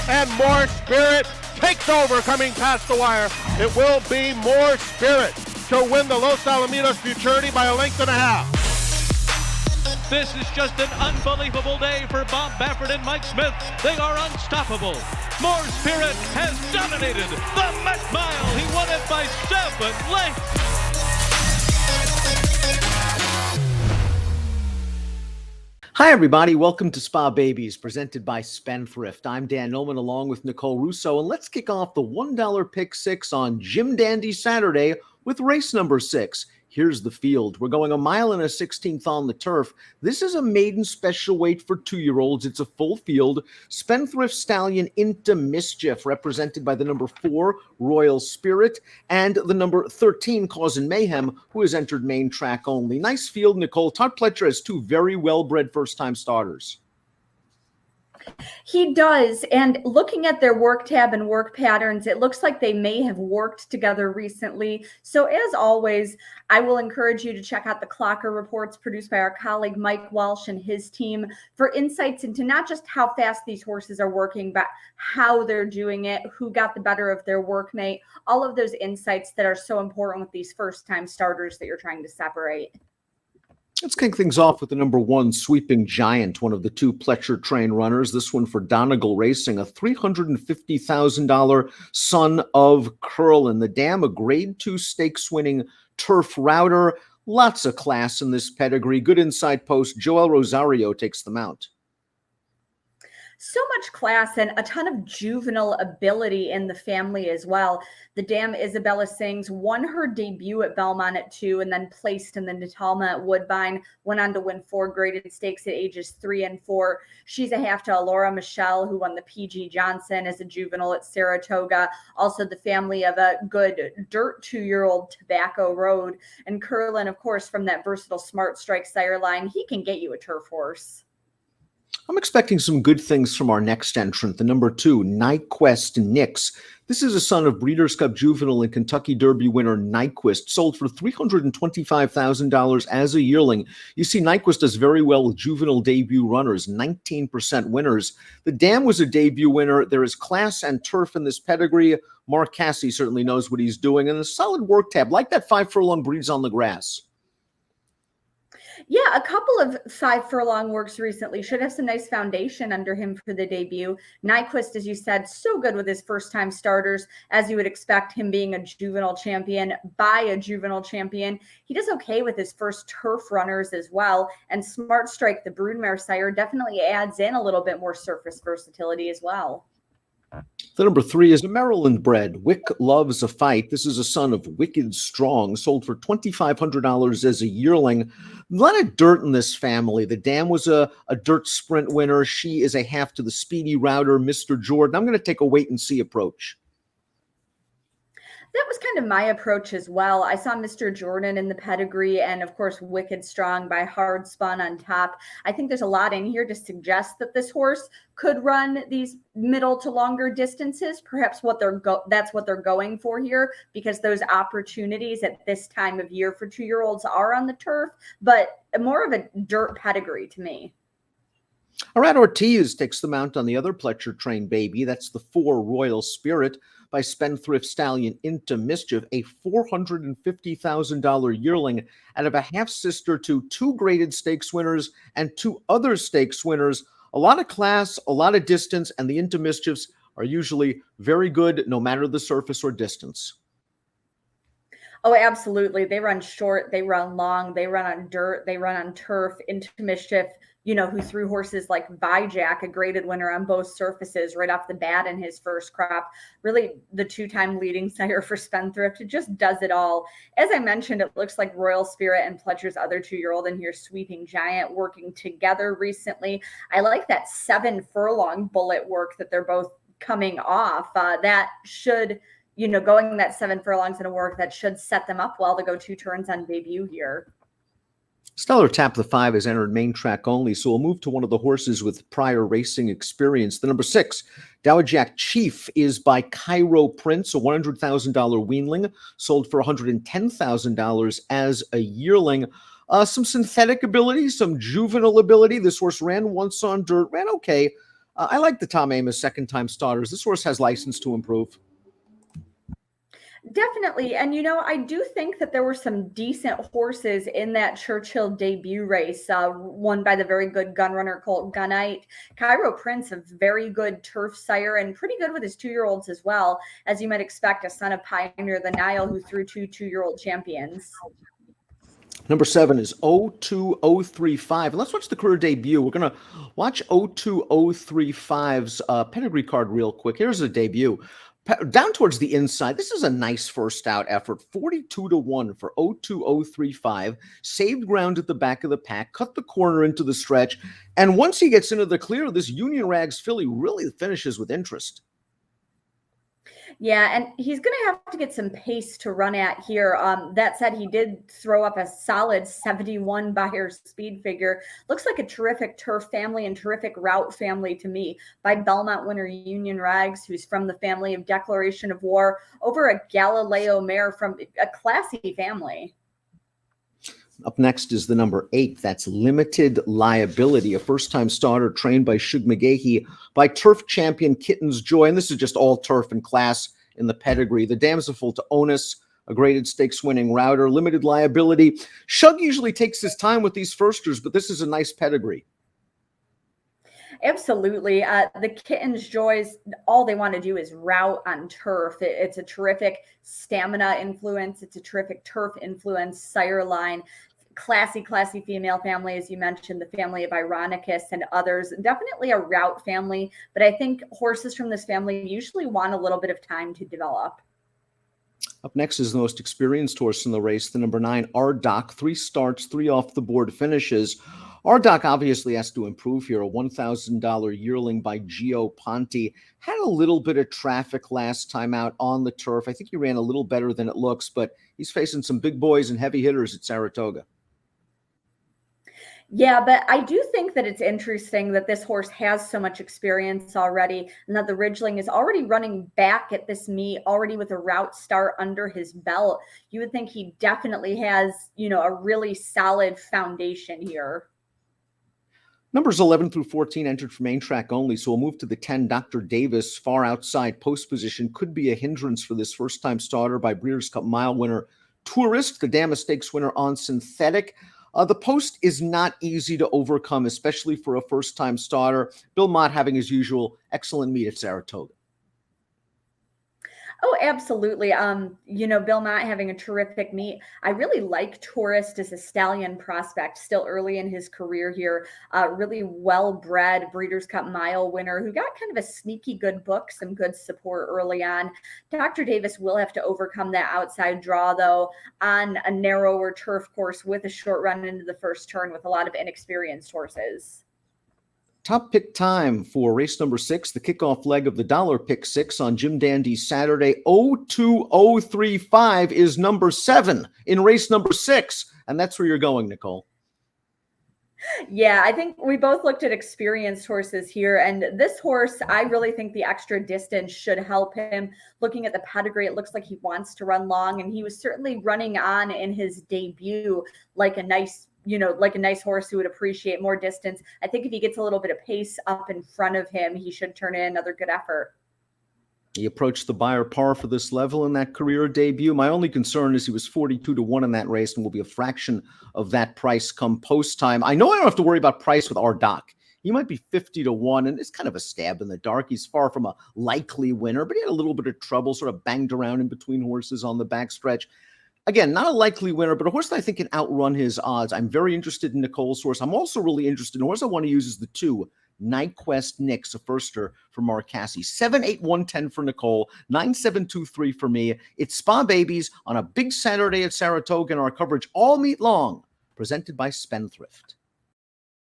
and More Spirit takes over coming past the wire. It will be More Spirit to win the Los Alamitos Futurity by a length and a half. This is just an unbelievable day for Bob Baffert and Mike Smith. They are unstoppable. More Spirit has dominated the Met Mile. He won it by 7 lengths. Hi, everybody. Welcome to SpaBabies, presented by Spendthrift. I'm Dan Illman along with Nicole Russo, and let's kick off the $1 Pick 6 on Jim Dandy Saturday with race number 6. Here's the field. We're going 1 1/16 on the turf. This is a maiden special weight for 2-year-olds. It's a full field. Spendthrift Stallion Into Mischief, represented by the number 4, Royal Spirit, and the number 13, Causing Mayhem, who has entered main track only. Nice field, Nicole. Todd Pletcher has 2 very well-bred first-time starters. He does, and looking at their work tab and work patterns, it looks like they may have worked together recently. So as always, I will encourage you to check out the Clocker reports produced by our colleague Mike Walsh and his team for insights into not just how fast these horses are working, but how they're doing it, who got the better of their workmate, all of those insights that are so important with these first-time starters that you're trying to separate. Let's kick things off with the number 1, Sweeping Giant, one of the 2 Pletcher train runners. This one for Donegal Racing, a $350,000 son of Curlin. The dam, a grade 2 stakes winning turf router. Lots of class in this pedigree. Good inside post. Joel Rosario takes the mount. So much class and a ton of juvenile ability in the family as well. The dam Isabella Sings won her debut at Belmont at 2 and then placed in the Natalma at Woodbine, went on to win 4 graded stakes at ages 3 and 4. She's a half to Alora Michelle, who won the PG Johnson as a juvenile at Saratoga. Also the family of a good dirt 2-year-old Tobacco Road. And Curlin, of course, from that versatile Smart Strike sire line, he can get you a turf horse. I'm expecting some good things from our next entrant, the number 2, Nyquist Nix. This is a son of Breeders' Cup Juvenile and Kentucky Derby winner Nyquist, sold for $325,000 as a yearling. You see, Nyquist does very well with juvenile debut runners, 19% winners. The dam was a debut winner. There is class and turf in this pedigree. Mark Cassey certainly knows what he's doing, and a solid work tab, like that 5 furlong breeze on the grass. Yeah, a couple of 5 furlong works recently. Should have some nice foundation under him for the debut. Nyquist, as you said, so good with his first-time starters, as you would expect, him being a juvenile champion by a juvenile champion. He does okay with his first turf runners as well. And Smart Strike, the broodmare sire, definitely adds in a little bit more surface versatility as well. The number 3 is a Maryland bred. Wick Loves a Fight. This is a son of Wicked Strong, sold for $2,500 as a yearling. A lot of dirt in this family. The dam was a dirt sprint winner. She is a half to the speedy router, Mr. Jordan. I'm going to take a wait-and-see approach. That was kind of my approach as well. I saw Mr. Jordan in the pedigree and, of course, Wicked Strong by Hard Spun on top. I think there's a lot in here to suggest that this horse could run these middle to longer distances. Perhaps that's what they're going for here, because those opportunities at this time of year for 2-year-olds are on the turf, but more of a dirt pedigree to me. Arad Ortiz takes the mount on the other Pletcher train baby. That's the 4, Royal Spirit by Spendthrift Stallion Into Mischief, a $450,000 yearling out of a half-sister to 2 graded stakes winners and 2 other stakes winners. A lot of class, a lot of distance, and the Into Mischiefs are usually very good no matter the surface or distance. Oh, absolutely. They run short, they run long, they run on dirt, they run on turf. Into Mischief, you know, who threw horses like Dowagiac, a graded winner on both surfaces right off the bat in his first crop. Really the 2-time leading sire for Spendthrift. It just does it all. As I mentioned, it looks like Royal Spirit and Pletcher's other 2-year-old in here, Sweeping Giant, working together recently. I like that 7 furlong bullet work that they're both coming off. That should, you know, going that 7 furlongs in a work, that should set them up well to go 2 turns on debut here. Stellar Tap the 5 has entered main track only, so we'll move to one of the horses with prior racing experience. The number 6, Dowagiac Chief, is by Cairo Prince, a $100,000 weanling, sold for $110,000 as a yearling. Some synthetic ability, some juvenile ability. This horse ran once on dirt, ran okay. I like the Tom Amoss second-time starters. This horse has license to improve. Definitely. And, I do think that there were some decent horses in that Churchill debut race, won by the very good gun runner Colt Gunite. Cairo Prince, a very good turf sire and pretty good with his 2-year-olds as well, as you might expect, a son of Pioneer the Nile, who threw 2 2-year-old champions. Number 7 is 02035. And let's watch the career debut. We're going to watch 02035's pedigree card real quick. Here's the debut. Down towards the inside, this is a nice first out effort. 42-1 for 02035. Saved ground at the back of the pack, cut the corner into the stretch. And once he gets into the clear, this Union Rags filly really finishes with interest. Yeah, and he's going to have to get some pace to run at here. That said, he did throw up a solid 71 Buyer's speed figure. Looks like a terrific turf family and terrific route family to me, by Belmont winner Union Rags, who's from the family of Declaration of War, over a Galileo mare from a classy family. Up next is the number 8. That's Limited Liability, a first-time starter trained by Shug McGahee by turf champion Kitten's Joy. And this is just all turf and class in the pedigree. The damsel to Onus, a graded stakes winning router. Limited Liability. Shug usually takes his time with these firsters, but this is a nice pedigree. Absolutely. The Kitten's Joys, all they want to do is route on turf. It's a terrific stamina influence. It's a terrific turf influence, sire line. Classy female family, as you mentioned, the family of Ironicus and others. Definitely a route family, but I think horses from this family usually want a little bit of time to develop. Up next is the most experienced horse in the race, the number 9, Ardoc. 3 starts, 3 off the board finishes. Ardoc obviously has to improve here. A $1,000 yearling by Gio Ponti. Had a little bit of traffic last time out on the turf. I think he ran a little better than it looks, but he's facing some big boys and heavy hitters at Saratoga. Yeah, but I do think that it's interesting that this horse has so much experience already, and that the Ridgeling is already running back at this meet, already with a route start under his belt. You would think he definitely has, a really solid foundation here. Numbers 11 through 14 entered for main track only, so we'll move to the 10. Dr. Davis, far outside post position, could be a hindrance for this first-time starter by Breeders' Cup Mile winner Tourist, the Dama Stakes winner on synthetic. The post is not easy to overcome, especially for a first-time starter. Bill Mott having his usual excellent meet at Saratoga. Oh, absolutely. Bill Mott having a terrific meet. I really like Tourist as a stallion prospect, still early in his career here. Really well-bred Breeders' Cup Mile winner who got kind of a sneaky good book, some good support early on. Dr. Davis will have to overcome that outside draw, though, on a narrower turf course with a short run into the first turn with a lot of inexperienced horses. Top pick time for race number 6, the kickoff leg of the dollar pick 6 on Jim Dandy's Saturday. 02035 is number 7 in race number 6. And that's where you're going, Nicole. Yeah, I think we both looked at experienced horses here. And this horse, I really think the extra distance should help him. Looking at the pedigree, it looks like he wants to run long. And he was certainly running on in his debut like a nice horse who would appreciate more distance. I think if he gets a little bit of pace up in front of him, he should turn in another good effort. He approached the Beyer par for this level in that career debut. My only concern is he was 42-1 in that race and will be a fraction of that price come post time. I know I don't have to worry about price with Ardoc. He might be 50-1, and it's kind of a stab in the dark. He's far from a likely winner, but he had a little bit of trouble, sort of banged around in between horses on the backstretch. Again, not a likely winner, but a horse that I think can outrun his odds. I'm very interested in Nicole's horse. I'm also really interested in a horse I want to use is the 2, Nyquist Nix, a firster for Mark Casse. 7-8-1-10 for Nicole, 9-7-2-3 for me. It's SpaBabies on a big Saturday at Saratoga, and our coverage all meet long, presented by Spendthrift.